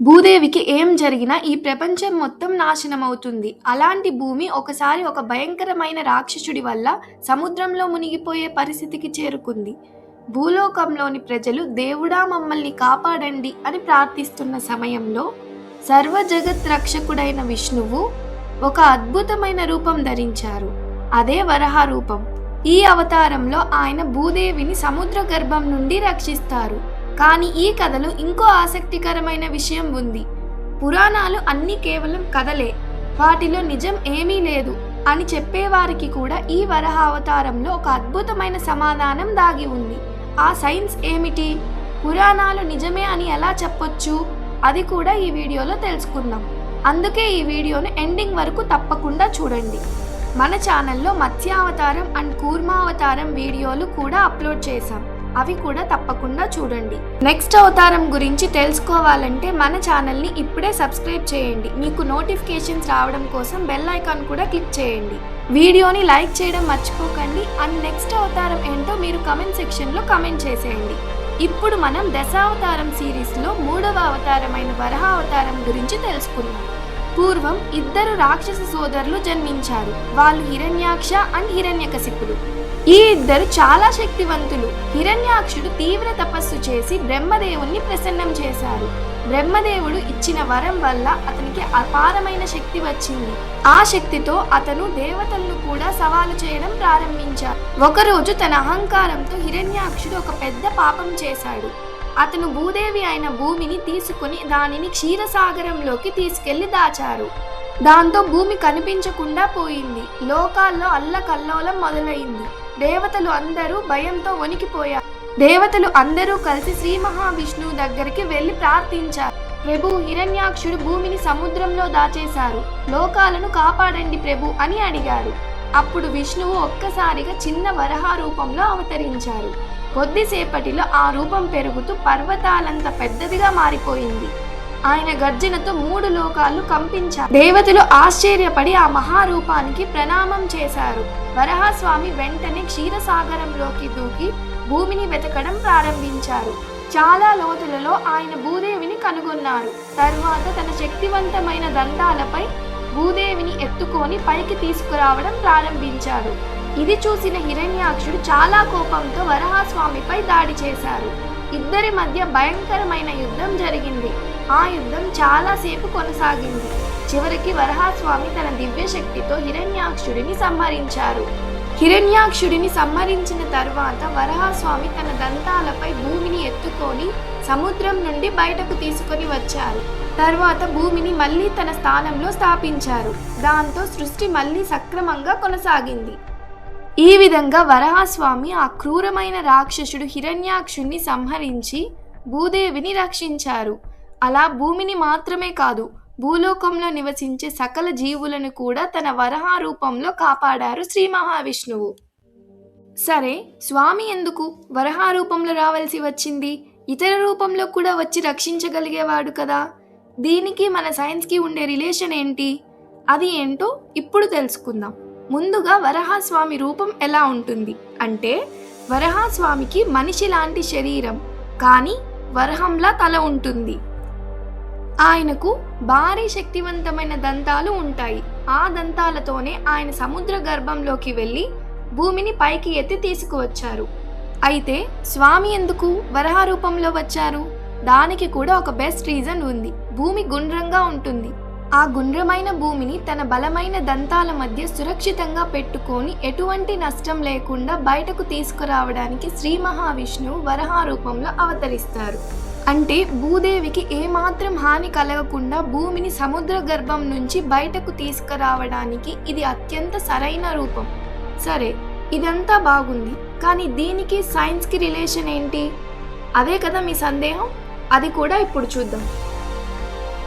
భూదేవికి ఏం జరిగినా ఈ ప్రపంచం మొత్తం నాశనమవుతుంది. అలాంటి భూమి ఒకసారి ఒక భయంకరమైన రాక్షసుడి వల్ల సముద్రంలో మునిగిపోయే పరిస్థితికి చేరుకుంది. భూలోకంలోని ప్రజలు దేవుడా మమ్మల్ని కాపాడండి అని ప్రార్థిస్తున్న సమయంలో సర్వ జగత్ రక్షకుడైన విష్ణువు ఒక అద్భుతమైన రూపం ధరించారు. అదే వరాహ రూపం. ఈ అవతారంలో ఆయన భూదేవిని సముద్ర గర్భం నుండి రక్షిస్తారు. కానీ ఈ కథలో ఇంకో ఆసక్తికరమైన విషయం ఉంది. పురాణాలు అన్నీ కేవలం కథలే, వాటిలో నిజం ఏమీ లేదు అని చెప్పేవారికి కూడా ఈ వరాహ అవతారంలో ఒక అద్భుతమైన సమాధానం దాగి ఉంది. ఆ సైన్స్ ఏమిటి? పురాణాలు నిజమే అని ఎలా చెప్పొచ్చు? అది కూడా ఈ వీడియోలో తెలుసుకుందాం. అందుకే ఈ వీడియోను ఎండింగ్ వరకు తప్పకుండా చూడండి. మన ఛానల్లో మత్స్యావతారం అండ్ కూర్మావతారం వీడియోలు కూడా అప్లోడ్ చేశాం. అవి కూడా తప్పకుండా చూడండి. నెక్స్ట్ అవతారం గురించి తెలుసుకోవాలంటే మన ఛానల్ని ఇప్పుడే సబ్స్క్రైబ్ చేయండి. మీకు నోటిఫికేషన్స్ రావడం కోసం బెల్ ఐకాన్ కూడా క్లిక్ చేయండి. వీడియోని లైక్ చేయడం మర్చిపోకండి. అండ్ నెక్స్ట్ అవతారం ఏంటో మీరు కమెంట్ సెక్షన్లో కమెంట్ చేసేయండి. ఇప్పుడు మనం దశావతారం సిరీస్లో 3వ అవతారమైన వరాహ అవతారం గురించి తెలుసుకుందాం. పూర్వం ఇద్దరు రాక్షస సోదరులు జన్మించారు. వాళ్ళు హిరణ్యాక్ష అండ్ హిరణ్యకశిపుడు. ఈ ఇద్దరు చాలా శక్తివంతులు. హిరణ్యాక్షుడు తీవ్ర తపస్సు చేసి బ్రహ్మదేవుణ్ణి ప్రసన్నం చేశారు. బ్రహ్మదేవుడు ఇచ్చిన వరం వల్ల అతనికి అపారమైన శక్తి వచ్చింది. ఆ శక్తితో అతను దేవతలను కూడా సవాలు చేయడం ప్రారంభించాడు. ఒకరోజు తన అహంకారంతో హిరణ్యాక్షుడు ఒక పెద్ద పాపం చేశాడు. అతను భూదేవి అయిన భూమిని తీసుకుని దానిని క్షీరసాగరంలోకి తీసుకెళ్లి దాచారు. దాంతో భూమి కనిపించకుండా పోయింది. లోకాల్లో అల్లకల్లోలం మొదలైంది. దేవతలు అందరూ భయంతో వణికిపోయారు. దేవతలు అందరూ కలిసి శ్రీ మహావిష్ణువు దగ్గరికి వెళ్లి ప్రార్థించారు. ప్రభు, హిరణ్యాక్షుడు భూమిని సముద్రంలో దాచేశారు, లోకాలను కాపాడండి ప్రభు అని అడిగారు. అప్పుడు విష్ణువు ఒక్కసారిగా చిన్న వరాహ రూపంలో అవతరించారు. కొద్దిసేపటిలో ఆ రూపం పెరుగుతూ పర్వతాలంత పెద్దదిగా మారిపోయింది. ఆయన గర్జనతో 3 లోకాలు కంపించారు. దేవతలు ఆశ్చర్యపడి ఆ మహారూపానికి ప్రణామం చేశారు. వరాహస్వామి వెంటనే క్షీరసాగరంలోకి దూకి భూమిని వెతకడం ప్రారంభించారు. చాలా లోతులలో ఆయన భూదేవిని కనుగొన్నారు. తర్వాత తన శక్తివంతమైన దంతాలపై భూదేవిని ఎత్తుకొని పైకి తీసుకురావడం ప్రారంభించారు. ఇది చూసిన హిరణ్యాక్షుడు చాలా కోపంతో వరాహస్వామిపై దాడి చేశారు. ఇద్దరి మధ్య భయంకరమైన యుద్ధం జరిగింది. ఆ యుద్ధం చాలాసేపు కొనసాగింది. చివరికి వరాహస్వామి తన దివ్య శక్తితో హిరణ్యాక్షుడిని సంహరించారు. హిరణ్యాక్షుడిని సంహరించిన తర్వాత వరాహస్వామి తన దంతాలపై భూమిని ఎత్తుకొని సముద్రం నుండి బయటకు తీసుకొని వచ్చారు. తర్వాత భూమిని మళ్ళీ తన స్థానంలో స్థాపించారు. దాంతో సృష్టి మళ్ళీ సక్రమంగా కొనసాగింది. ఈ విధంగా వరాహస్వామి ఆ క్రూరమైన రాక్షసుడు హిరణ్యాక్షుణ్ణి సంహరించి భూదేవిని రక్షించారు. అలా భూమిని మాత్రమే కాదు, భూలోకంలో నివసించే సకల జీవులను కూడా తన వరాహ రూపంలో కాపాడారు శ్రీ మహావిష్ణువు. సరే, స్వామి ఎందుకు వరాహ రూపంలో రావాల్సి వచ్చింది? ఇతర రూపంలో కూడా వచ్చి రక్షించగలిగేవాడు కదా. దీనికి మన సైన్స్కి ఉండే రిలేషన్ ఏంటి? అది ఏంటో ఇప్పుడు తెలుసుకుందాం. ముందుగా వరాహస్వామి రూపం ఎలా ఉంటుంది అంటే, వరాహస్వామికి మనిషి లాంటి శరీరం, కానీ వరహంలా తల ఉంటుంది. ఆయనకు భారీ శక్తివంతమైన దంతాలు ఉంటాయి. ఆ దంతాలతోనే ఆయన సముద్ర గర్భంలోకి వెళ్ళి భూమిని పైకి ఎత్తి తీసుకువచ్చారు. అయితే స్వామి ఎందుకు వరాహ రూపంలో వచ్చారు? దానికి కూడా ఒక బెస్ట్ రీజన్ ఉంది. భూమి గుండ్రంగా ఉంటుంది. ఆ గుండ్రమైన భూమిని తన బలమైన దంతాల మధ్య సురక్షితంగా పెట్టుకొని ఎటువంటి నష్టం లేకుండా బయటకు తీసుకురావడానికి శ్రీ మహావిష్ణువు వరాహ రూపంలో అవతరిస్తారు. అంటే భూదేవికి ఏమాత్రం హాని కలగకుండా భూమిని సముద్ర గర్భం నుంచి బయటకు తీసుకురావడానికి ఇది అత్యంత సరైన రూపం. సరే, ఇదంతా బాగుంది, కానీ దీనికి సైన్స్కి రిలేషన్ ఏంటి? అదే కదా మీ సందేహం. అది కూడా ఇప్పుడు చూద్దాం.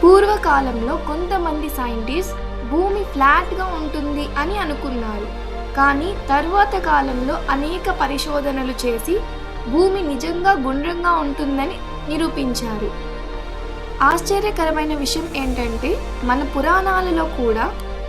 పూర్వకాలంలో కొంతమంది సైంటిస్ట్ భూమి ఫ్లాట్గా ఉంటుంది అని అనుకున్నారు. కానీ తరువాత కాలంలో అనేక పరిశోధనలు చేసి భూమి నిజంగా గుండ్రంగా ఉంటుందని నిరూపించారు. ఆశ్చర్యకరమైన విషయం ఏంటంటే, మన పురాణాలలో కూడా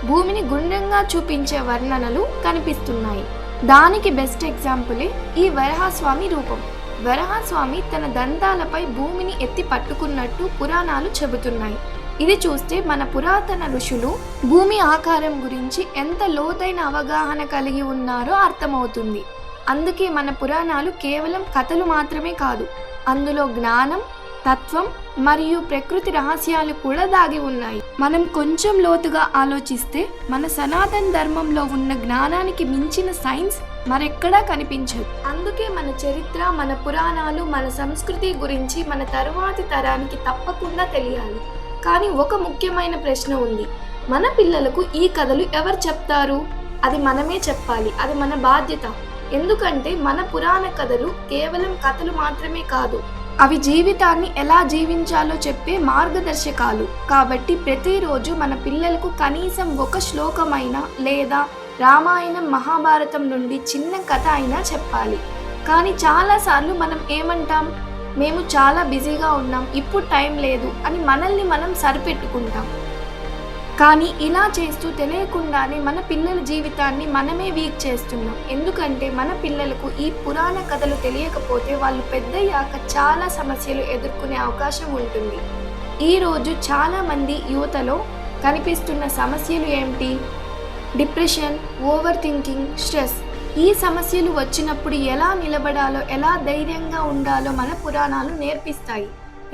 భూమిని గుండ్రంగా చూపించే వర్ణనలు కనిపిస్తున్నాయి. దానికి బెస్ట్ ఎగ్జాంపులే ఈ వరాహస్వామి రూపం. వరాహస్వామి తన దంతాలపై భూమిని ఎత్తి పట్టుకున్నట్టు పురాణాలు చెబుతున్నాయి. ఇది చూస్తే మన పురాతన ఋషులు భూమి ఆకారం గురించి ఎంత లోతైన అవగాహన కలిగి ఉన్నారో అర్థమవుతుంది. అందుకే మన పురాణాలు కేవలం కథలు మాత్రమే కాదు, అందులో జ్ఞానం, తత్వం మరియు ప్రకృతి రహస్యాలు కూడా దాగి ఉన్నాయి. మనం కొంచెం లోతుగా ఆలోచిస్తే మన సనాతన ధర్మంలో ఉన్న జ్ఞానానికి మించిన సైన్స్ మరెక్కడా కనిపించదు. అందుకే మన చరిత్ర, మన పురాణాలు, మన సంస్కృతి గురించి మన తరువాతి తరానికి తప్పకుండా తెలియాలి. కానీ ఒక ముఖ్యమైన ప్రశ్న ఉంది, మన పిల్లలకు ఈ కథలు ఎవరు చెప్తారు? అది మనమే చెప్పాలి, అది మన బాధ్యత. ఎందుకంటే మన పురాణ కథలు కేవలం కథలు మాత్రమే కాదు, అవి జీవితాన్ని ఎలా జీవించాలో చెప్పే మార్గదర్శకాలు. కాబట్టి ప్రతిరోజు మన పిల్లలకు కనీసం ఒక శ్లోకమైనా లేదా రామాయణం, మహాభారతం నుండి చిన్న కథ అయినా చెప్పాలి. కానీ చాలాసార్లు మనం ఏమంటాం, మేము చాలా బిజీగా ఉన్నాం, ఇప్పుడు టైం లేదు అని మనల్ని మనం సరిపెట్టుకుంటాం. కానీ ఇలా చేస్తూ తెలియకుండానే మన పిల్లల జీవితాన్ని మనమే వీక్ చేస్తున్నాం. ఎందుకంటే మన పిల్లలకు ఈ పురాణ కథలు తెలియకపోతే వాళ్ళు పెద్దయ్యాక చాలా సమస్యలు ఎదుర్కొనే అవకాశం ఉంటుంది. ఈరోజు చాలామంది యువతలో కనిపిస్తున్న సమస్యలు ఏమిటి? Depression, over thinking, stress. ఈ సమస్యలు వచ్చినప్పుడు ఎలా నిలబడాలో, ఎలా ధైర్యంగా ఉండాలో మన పురాణాలు నేర్పిస్తాయి.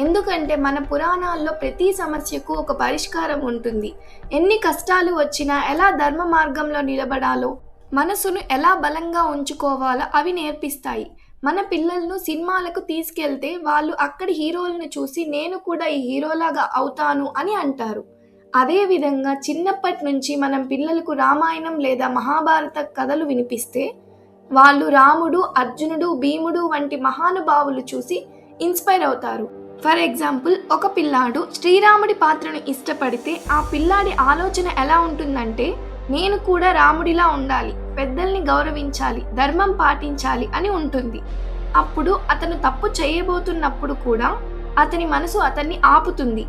ఎందుకంటే మన పురాణాల్లో ప్రతి సమస్యకు ఒక పరిష్కారం ఉంటుంది. ఎన్ని కష్టాలు వచ్చినా ఎలా ధర్మ మార్గంలో నిలబడాలో, మనసును ఎలా బలంగా ఉంచుకోవాలో అవి నేర్పిస్తాయి. మన పిల్లలను సినిమాలకు తీసుకెళ్తే వాళ్ళు అక్కడి హీరోలను చూసి నేను కూడా ఈ హీరోలాగా అవుతాను అని అంటారు. అదేవిధంగా చిన్నప్పటి నుంచి మనం పిల్లలకు రామాయణం లేదా మహాభారత కథలు వినిపిస్తే వాళ్ళు రాముడు, అర్జునుడు, భీముడు వంటి మహానుభావులు చూసి ఇన్స్పైర్ అవుతారు. ఫర్ ఎగ్జాంపుల్, ఒక పిల్లాడు శ్రీరాముడి పాత్రను ఇష్టపడితే ఆ పిల్లాడి ఆలోచన ఎలా ఉంటుందంటే, నేను కూడా రాముడిలా ఉండాలి, పెద్దల్ని గౌరవించాలి, ధర్మం పాటించాలి అని ఉంటుంది. అప్పుడు అతను తప్పు చేయబోతున్నప్పుడు కూడా అతని మనసు అతన్ని ఆపుతుంది.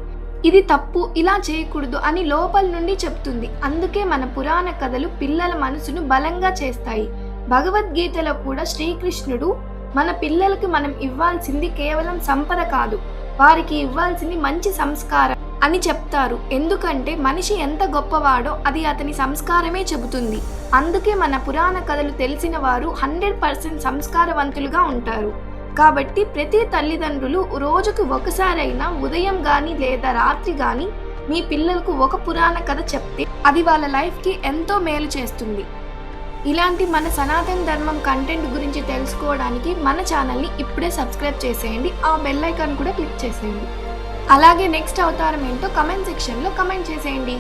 ఇది తప్పు, ఇలా చేయకూడదు అని లోపల నుండి చెప్తుంది. అందుకే మన పురాణ కథలు పిల్లల మనసును బలంగా చేస్తాయి. భగవద్గీతలో కూడా శ్రీకృష్ణుడు మన పిల్లలకు మనం ఇవ్వాల్సింది కేవలం సంపద కాదు, వారికి ఇవ్వాల్సింది మంచి సంస్కారం అని చెప్తారు. ఎందుకంటే మనిషి ఎంత గొప్పవాడో అది అతని సంస్కారమే చెబుతుంది. అందుకే మన పురాణ కథలు తెలిసిన వారు 100% సంస్కారవంతులుగా ఉంటారు. కాబట్టి ప్రతి తల్లిదండ్రులు రోజుకు ఒకసారైనా ఉదయం కానీ లేదా రాత్రి కానీ మీ పిల్లలకు ఒక పురాణ కథ చెప్తే అది వాళ్ళ లైఫ్కి ఎంతో మేలు చేస్తుంది. ఇలాంటి మన సనాతన ధర్మం కంటెంట్ గురించి తెలుసుకోవడానికి మన ఛానల్ని ఇప్పుడే సబ్స్క్రైబ్ చేసేయండి, ఆ బెల్ ఐకాన్ కూడా క్లిక్ చేసేయండి. అలాగే నెక్స్ట్ అవతారం ఏంటో కమెంట్ సెక్షన్లో కమెంట్ చేసేయండి.